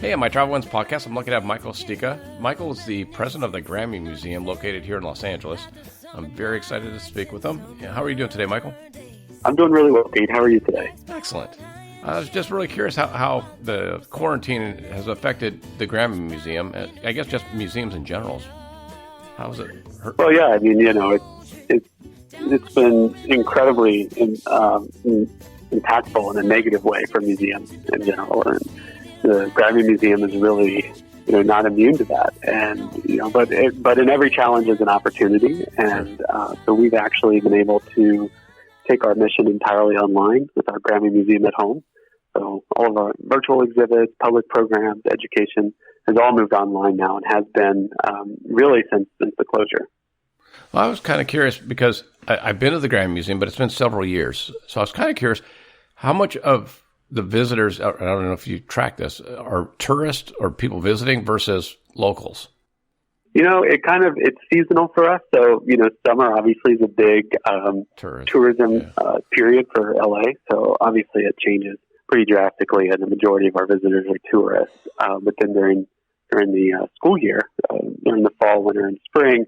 Hey, on my Travel Ones podcast, I'm lucky to have Michael Sticka. Michael is the president of the Grammy Museum located here in Los Angeles. I'm very excited to speak with him. How are you doing today, Michael? I'm doing really well, Pete. How are you today? Excellent. I was just really curious how the quarantine has affected the Grammy Museum, I guess just museums in general. How has it hurt? Well, yeah, I mean, it's been incredibly impactful in a negative way for museums in general. And the Grammy Museum is really, not immune to that. And, but in every challenge is an opportunity. And so we've actually been able to take our mission entirely online with our Grammy Museum at Home. So all of our virtual exhibits, public programs, education has all moved online now and has been really since the closure. Well, I was kind of curious because I've been to the Grammy Museum, but it's been several years. So I was kind of curious how much of the visitors, I don't know if you track this, are tourists or people visiting versus locals? It's seasonal for us. So, summer obviously is a big tourism period for LA. So obviously it changes pretty drastically, and the majority of our visitors are tourists. But then during the school year, during the fall, winter, and spring,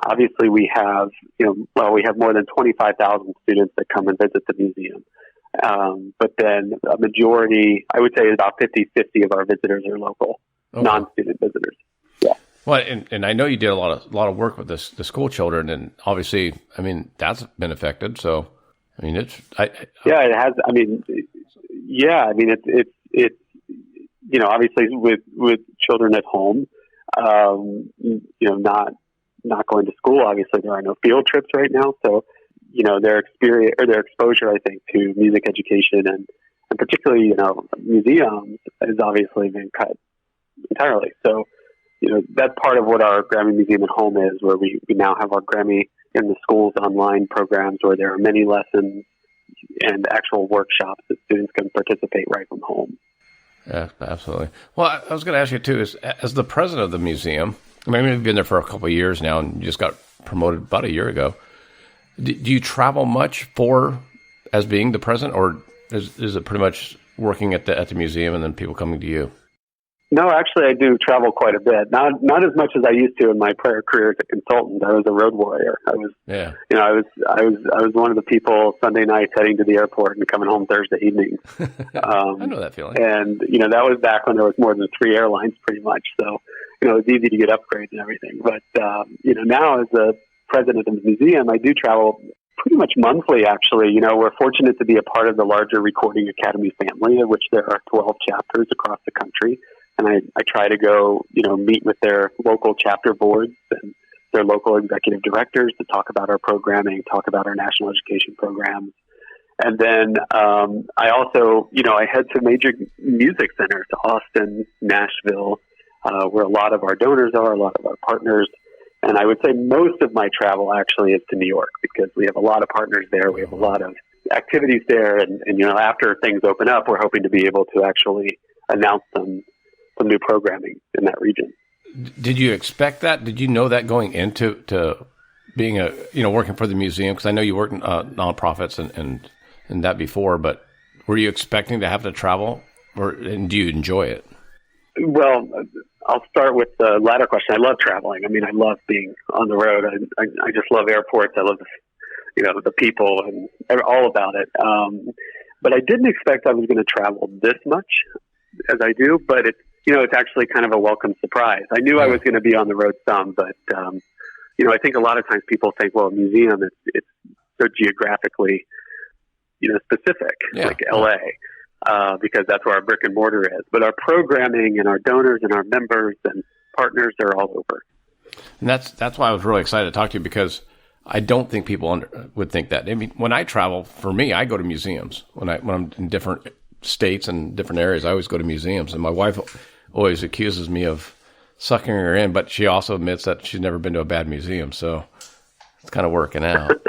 obviously we have more than 25,000 students that come and visit the museum. But then a majority, I would say about 50-50 of our visitors are local, non-student visitors. Yeah. Well, and I know you did a lot of work with the school children, and obviously, I mean, that's been affected. So, I mean, it has. I mean, it's obviously with children at home, not going to school. Obviously, there are no field trips right now, so their experience or their exposure, I think, to music education and particularly museums has obviously been cut entirely. So that's part of what our Grammy Museum at Home is, where we now have our Grammy in the schools online programs where there are many lessons and actual workshops that students can participate right from home. Yeah, absolutely. Well, I was going to ask you too, is as the president of the museum, I mean, you've been there for a couple of years now and you just got promoted about a year ago. Do you travel much as being the president, or is it pretty much working at the museum and then people coming to you? No, actually, I do travel quite a bit. Not as much as I used to in my prior career as a consultant. I was a road warrior. I was one of the people Sunday nights heading to the airport and coming home Thursday evenings. I know that feeling. And that was back when there was more than 3 airlines, pretty much. So it was easy to get upgrades and everything. But now as the president of the museum, I do travel pretty much monthly. Actually, we're fortunate to be a part of the larger Recording Academy family, of which there are 12 chapters across the country. And I try to go, meet with their local chapter boards and their local executive directors to talk about our programming, talk about our national education programs. And then I also, I head to major music centers, Austin, Nashville, where a lot of our donors are, a lot of our partners. And I would say most of my travel actually is to New York because we have a lot of partners there. We have a lot of activities there. And after things open up, we're hoping to be able to actually announce some new programming in that region. Did you expect that? Did you know that going into being working for the museum? Because I know you worked in nonprofits and that before, but were you expecting to have to travel, and do you enjoy it? Well, I'll start with the latter question. I love traveling. I mean, I love being on the road. I just love airports. I love the people and all about it. But I didn't expect I was going to travel this much as I do, but it's actually kind of a welcome surprise. I knew I was going to be on the road some, but, I think a lot of times people think, well, a museum, it's so geographically, specific, like LA, because that's where our brick and mortar is. But our programming and our donors and our members and partners are all over. And that's why I was really excited to talk to you, because I don't think people would think that. I mean, when I travel, for me, I go to museums. When I'm in different states and different areas, I always go to museums. And my wife always accuses me of sucking her in, but she also admits that she's never been to a bad museum. So it's kind of working out.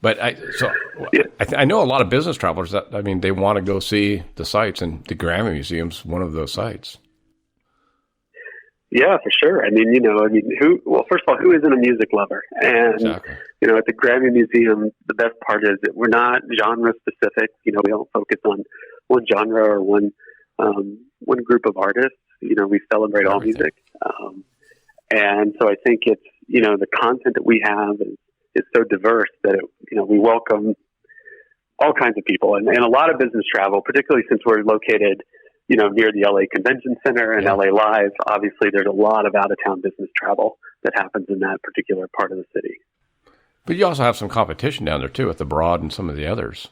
But I know a lot of business travelers that, they want to go see the sites, and the Grammy Museum's one of those sites. Yeah, for sure. First of all, who isn't a music lover? And, exactly. At the Grammy Museum, the best part is that we're not genre specific. We don't focus on one genre or one one group of artists. We celebrate all music. And so I think it's, the content that we have is so diverse that, we welcome all kinds of people and a lot of business travel, particularly since we're located, near the LA Convention Center and LA Live. Obviously, there's a lot of out-of-town business travel that happens in that particular part of the city. But you also have some competition down there, too, with the Broad and some of the others.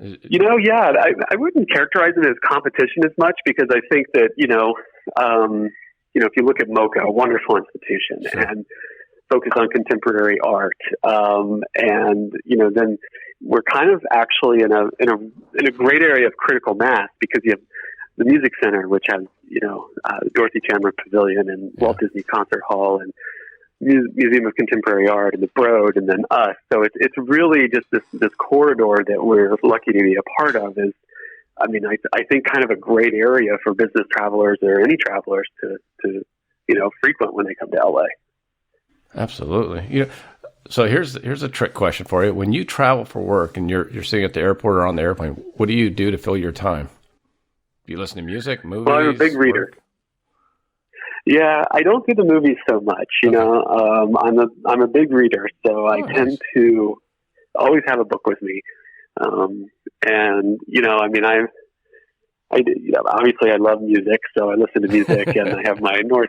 Yeah, I wouldn't characterize it as competition as much because I think that, if you look at MoCA, a wonderful institution, sure, and focus on contemporary art, and then we're kind of actually in a great area of critical mass because you have the Music Center, which has Dorothy Chandler Pavilion and Walt Disney Concert Hall and Museum of Contemporary Art and the Broad, and then us. So it's really just this corridor that we're lucky to be a part of. I think kind of a great area for business travelers or any travelers to frequent when they come to LA. Absolutely. So here's a trick question for you. When you travel for work and you're sitting at the airport or on the airplane, what do you do to fill your time? Do you listen to music, movies? Well, I'm a big reader. Yeah, I don't do the movies so much. I'm a big reader, so I tend to always have a book with me. Obviously I love music, so I listen to music and I have my noise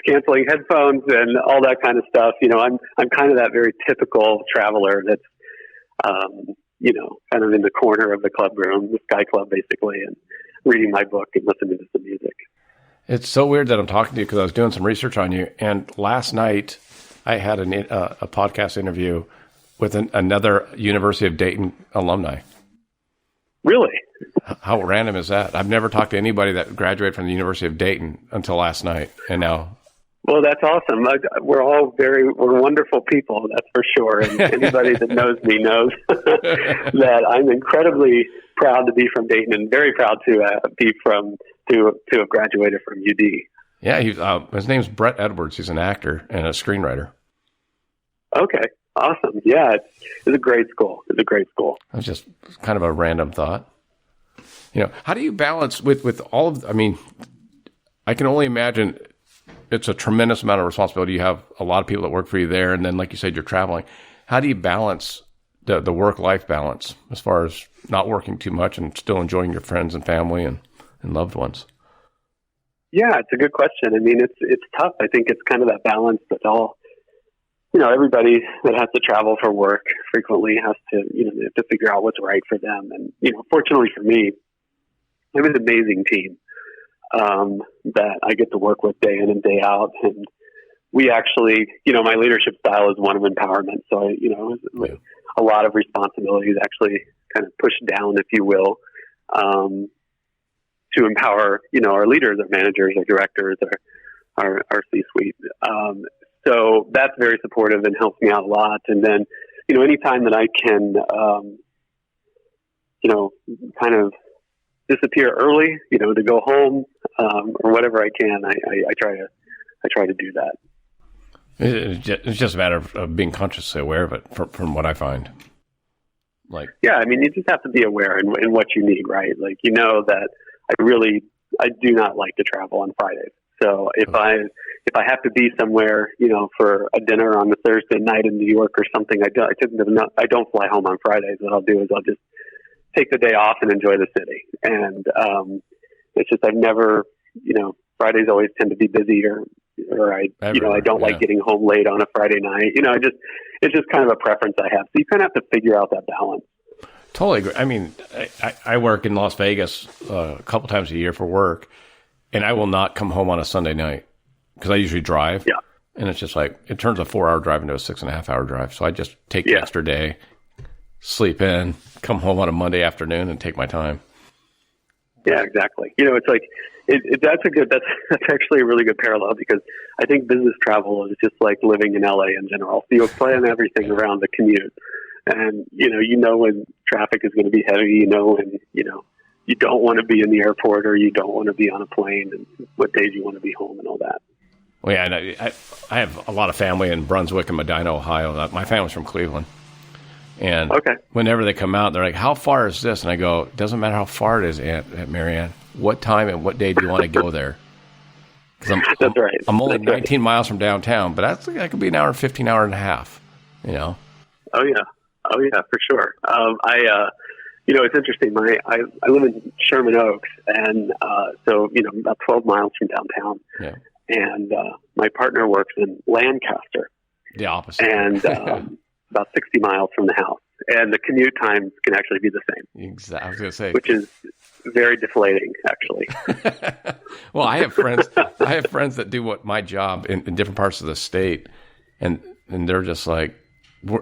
canceling headphones and all that kind of stuff. I'm kind of that very typical traveler that's, kind of in the corner of the club room, the Sky Club basically, and reading my book and listening to some music. It's so weird that I'm talking to you because I was doing some research on you. And last night I had a podcast interview with another University of Dayton alumni. Really? How random is that? I've never talked to anybody that graduated from the University of Dayton until last night, and now. Well, that's awesome. We're wonderful people, that's for sure. And anybody that knows me knows that I'm incredibly proud to be from Dayton and very proud to have graduated from UD. Yeah, his name's Brett Edwards. He's an actor and a screenwriter. Okay. Awesome. Yeah, it's a great school. It's a great school. That's just kind of a random thought. How do you balance with all of, I can only imagine it's a tremendous amount of responsibility. You have a lot of people that work for you there. And then, like you said, you're traveling. How do you balance the work-life balance as far as not working too much and still enjoying your friends and family and loved ones? Yeah, it's a good question. It's tough. I think it's kind of that balance that everybody that has to travel for work frequently has to, they have to figure out what's right for them. And, fortunately for me, I have an amazing team that I get to work with day in and day out. And we actually, my leadership style is one of empowerment. So, a lot of responsibilities actually kind of pushed down, if you will, to empower, our leaders, our managers, our directors, our C-suite. So that's very supportive and helps me out a lot. And then, anytime that I can, kind of disappear early, to go home, or whatever I can, I try to do that. It's just a matter of being consciously aware of it from what I find. You just have to be aware in what you need, right? That I do not like to travel on Fridays. So if I have to be somewhere, for a dinner on a Thursday night in New York or something, I don't fly home on Fridays. What I'll do is I'll just take the day off and enjoy the city. And it's just I've never, Fridays always tend to be busy, or I don't like getting home late on a Friday night. It's just kind of a preference I have. So you kind of have to figure out that balance. Totally agree. I work in Las Vegas a couple times a year for work. And I will not come home on a Sunday night because I usually drive. Yeah. And it's just it turns a 4-hour drive into a 6.5-hour drive. So I just take the extra day, sleep in, come home on a Monday afternoon and take my time. Yeah, exactly. That's actually a really good parallel because I think business travel is just like living in LA in general. So you plan everything around the commute and, when traffic is going to be heavy, when, you don't want to be in the airport or you don't want to be on a plane and what days you want to be home and all that. Well, yeah, I have a lot of family in Brunswick and Medina, Ohio. My family's from Cleveland. And okay. whenever they come out, they're like, how far is this? And I go, it doesn't matter how far it is, Aunt Marianne. What time and what day do you want to go there? Because that's right. I'm only that's 19 miles from downtown, but that could be an hour, 15 hour and a half, you know? Oh yeah, for sure. It's interesting. I live in Sherman Oaks, and so about 12 miles from downtown. Yeah. And my partner works in Lancaster, the opposite, and about 60 miles from the house. And the commute times can actually be the same. Exactly. I was going to say, which is very deflating, actually. Well, I have friends. That do my job in different parts of the state, and they're just like,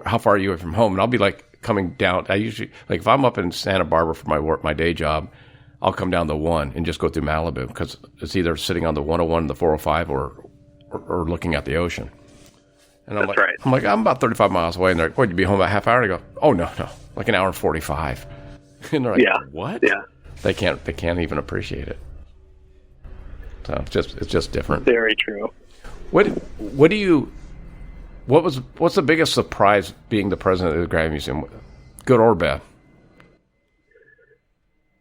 how far are you away from home? And I'll be like coming down. I usually, like, if I'm up in Santa Barbara for my day job, I'll come down the 1 and just go through Malibu, because it's either sitting on the 101, the 405, or looking at the ocean. And I'm I'm about 35 miles away, and they're like, "Would you be home about a half hour?" And I go, "Oh no, like an hour and 45." And they're like, "Yeah, what?" Yeah, they can't even appreciate it. So it's just different. Very true. What's the biggest surprise being the president of the Grammy Museum, good or bad?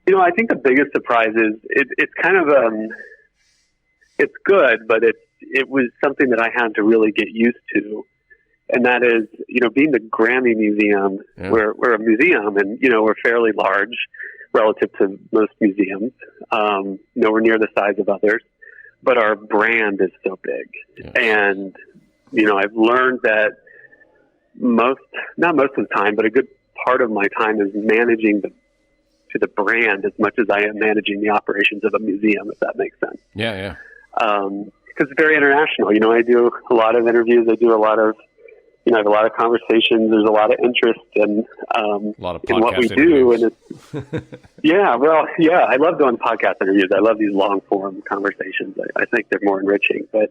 I think the biggest surprise is it's kind of it's good, but it was something that I had to really get used to, and that is being the Grammy Museum. Yeah. We're a museum, and we're fairly large relative to most museums, nowhere near the size of others, but our brand is so big. Yeah. And I've learned that not most of the time, but a good part of my time is managing the brand as much as I am managing the operations of a museum, if that makes sense. Yeah. Because it's very international. I do a lot of interviews. I do a lot of, I have a lot of conversations. There's a lot of interest in what we do. And it's, I love doing podcast interviews. I love these long form conversations. I think they're more enriching. But,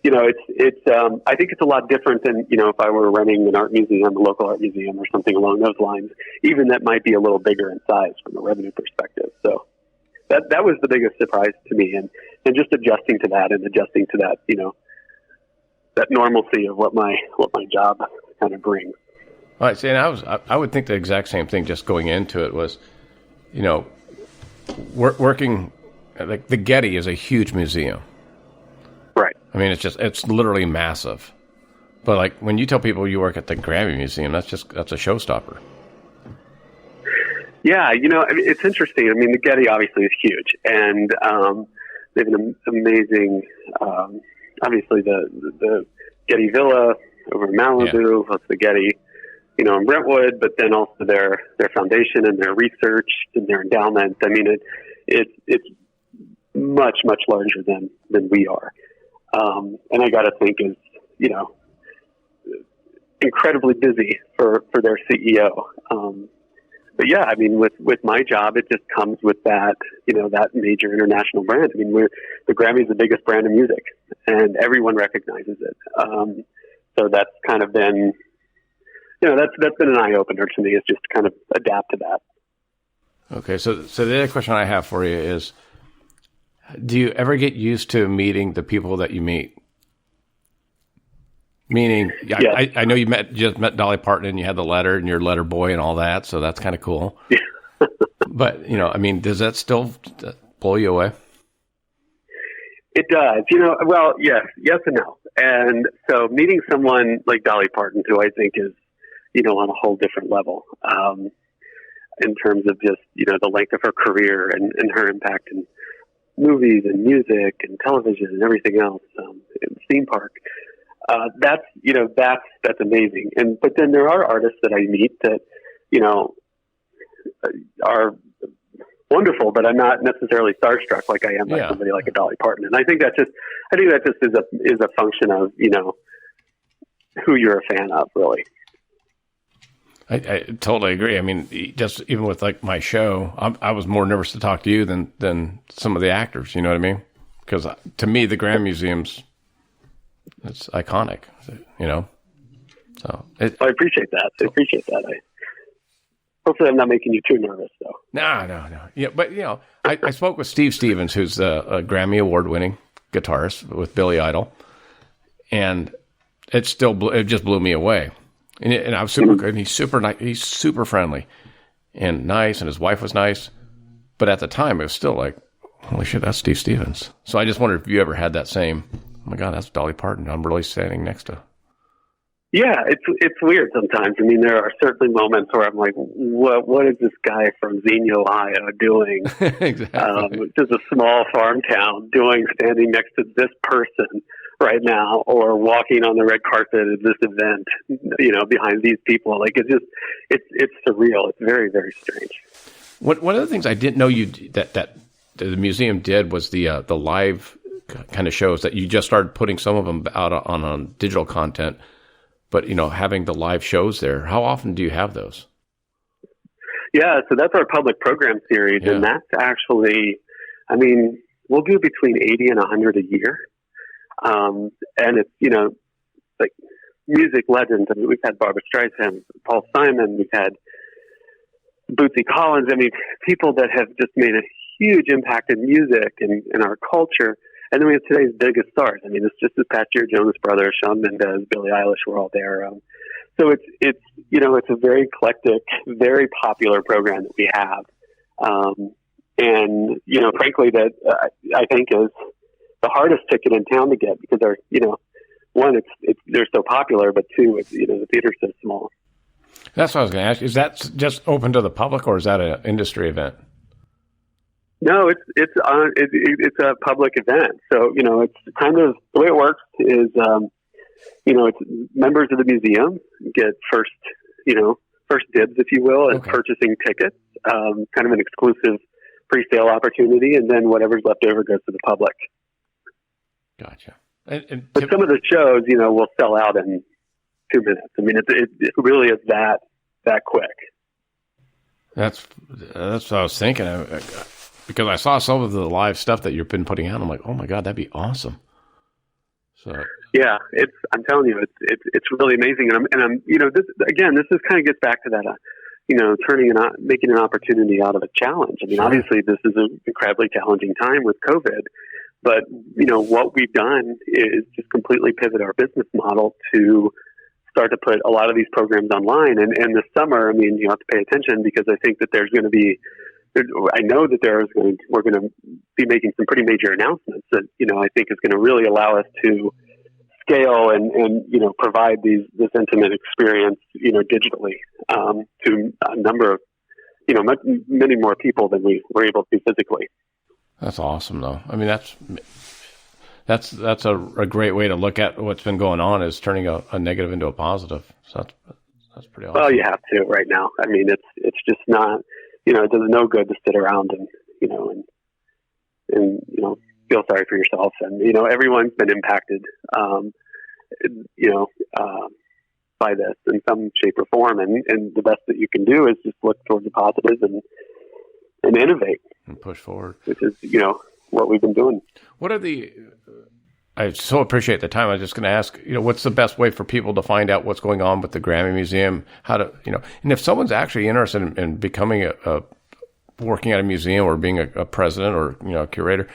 I think it's a lot different than, if I were running an art museum, a local art museum or something along those lines, even that might be a little bigger in size from a revenue perspective. So that was the biggest surprise to me, and just adjusting to that that normalcy of what my job kind of brings. All right. See, and I would think the exact same thing just going into it was, working, like the Getty is a huge museum. Right. I mean, it's literally massive. But like when you tell people you work at the Grammy Museum, that's a showstopper. Yeah, it's interesting. I mean, the Getty obviously is huge, and they have an amazing, obviously the Getty Villa over in Malibu, plus the Getty, in Brentwood, but then also their foundation and their research and their endowment. I mean, it's much, much larger than we are. And I got to think is, incredibly busy for their CEO. But yeah, I mean, with my job, it just comes with that, that major international brand. I mean, the Grammy is the biggest brand of music, and everyone recognizes it. So that's kind of been, that's been an eye opener to me, is just kind of adapt to that. Okay. So the other question I have for you is, do you ever get used to meeting the people that you meet? Meaning, yes. I know you just met Dolly Parton, and you had the letter and your letter boy and all that, so that's kind of cool. Yeah. But, I mean, does that still blow you away? It does. Well, yes and no. And so meeting someone like Dolly Parton, who I think is, on a whole different level, in terms of just, the length of her career and her impact in movies and music and television and everything else, in theme park. That's amazing. But then there are artists that I meet that, are wonderful, but I'm not necessarily starstruck like I am by somebody like a Dolly Parton. And I think that just is a function of, who you're a fan of, really. I totally agree. I mean, just even with like my show, I was more nervous to talk to you than some of the actors. You know what I mean? Because to me, the Grammy Museum's, it's iconic. So I appreciate that. Hopefully, I'm not making you too nervous, though. No. Yeah, but I spoke with Steve Stevens, who's a Grammy award-winning guitarist with Billy Idol, and it just blew me away. And I was super good. He's super nice. He's super friendly and nice, and his wife was nice. But at the time, it was still like, holy shit, that's Steve Stevens. So I just wondered if you ever had that same, oh my God, that's Dolly Parton. I'm really standing next to. Yeah, it's weird sometimes. I mean, there are certainly moments where I'm like, what is this guy from Xenia, Ohio doing? Exactly. Just a small farm town standing next to this person right now, or walking on the red carpet at this event, behind these people. Like, it's surreal. It's very, very strange. One of the things I didn't know that the museum did was the live kind of shows that you just started putting some of them out on digital content. But, having the live shows there, how often do you have those? Yeah, so that's our public program series. Yeah. And that's actually, we'll do between 80 and 100 a year. And it's, like music legends. I mean, we've had Barbra Streisand, Paul Simon, we've had Bootsy Collins. I mean, people that have just made a huge impact in music and in our culture. And then we have today's biggest stars. I mean, it's just this past year, Jonas Brothers, Shawn Mendes, Billie Eilish were all there. So it's a very eclectic, very popular program that we have. And frankly, that I think is the hardest ticket in town to get, because one, they're so popular, but two, the theater's so small. That's what I was going to ask. Is that just open to the public, or is that an industry event? No, it's a public event. So, it's kind of the way it works is, it's members of the museum get first dibs, if you will, and purchasing tickets, kind of an exclusive pre-sale opportunity. And then whatever's left over goes to the public. Gotcha. But some of the shows, will sell out in 2 minutes. I mean, it really is that quick. That's what I was thinking. Because I saw some of the live stuff that you've been putting out. I'm like, oh my God, that'd be awesome. So yeah, I'm telling you, it's really amazing. And I'm this is kind of gets back to that, making an opportunity out of a challenge. I mean, sure. Obviously this is an incredibly challenging time with COVID, but what we've done is just completely pivot our business model to start to put a lot of these programs online. And this summer, I mean, you have to pay attention, because I think that there's going to be, I know that we're going to be making some pretty major announcements that, I think is going to really allow us to scale and provide this intimate experience, digitally, to a number of, many more people than we were able to that's awesome, though. I mean, that's a great way to look at what's been going on, is turning a negative into a positive. So that's pretty awesome. Well, you have to right now. I mean, it's just not, it does no good to sit around and feel sorry for yourself. And, everyone's been impacted, by this in some shape or form. And the best that you can do is just look towards the positives and innovate and push forward, which is, what we've been doing. I so appreciate the time. I was just going to ask, what's the best way for people to find out what's going on with the Grammy Museum? How to, and if someone's actually interested in becoming working at a museum, or being a president, or, a curator,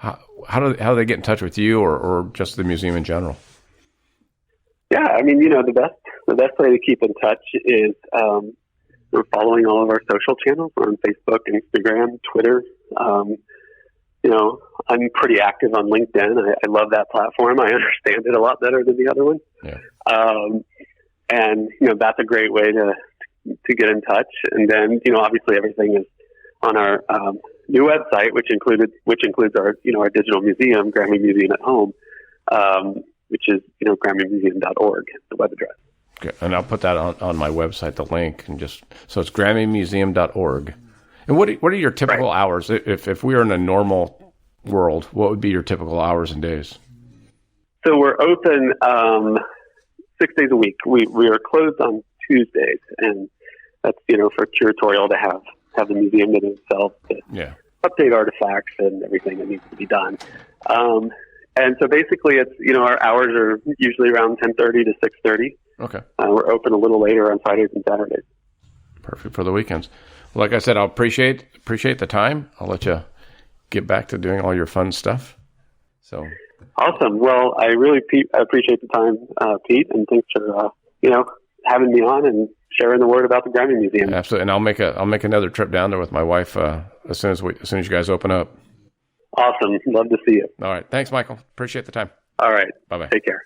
how do they get in touch with you, or just the museum in general? Yeah. I mean, the best way to keep in touch is, we're following all of our social channels. We're on Facebook, Instagram, Twitter. I'm pretty active on LinkedIn. I love that platform. I understand it a lot better than the other one. Yeah. And that's a great way to get in touch. And then, obviously everything is on our new website, which includes our, our digital museum, Grammy Museum at Home, which is, grammymuseum.org, the web address. Okay. And I'll put that on my website, the link, so it's grammymuseum.org. And what are your typical hours? If we were in a normal world, what would be your typical hours and days? So we're open 6 days a week. We are closed on Tuesdays, and that's for curatorial to have the museum in itself to update artifacts and everything that needs to be done. And so basically, it's our hours are usually around 10:30 to 6:30. Okay. We're open a little later on Fridays and Saturdays. Perfect for the weekends. Well, like I said, I'll appreciate the time. I'll let you get back to doing all your fun stuff. So awesome. Well, I really appreciate the time, Pete, and thanks for having me on and sharing the word about the Grammy Museum. Absolutely. And I'll make another trip down there with my wife as soon as you guys open up. Awesome. Love to see you. All right. Thanks, Michael. Appreciate the time. All right. Bye-bye. Take care.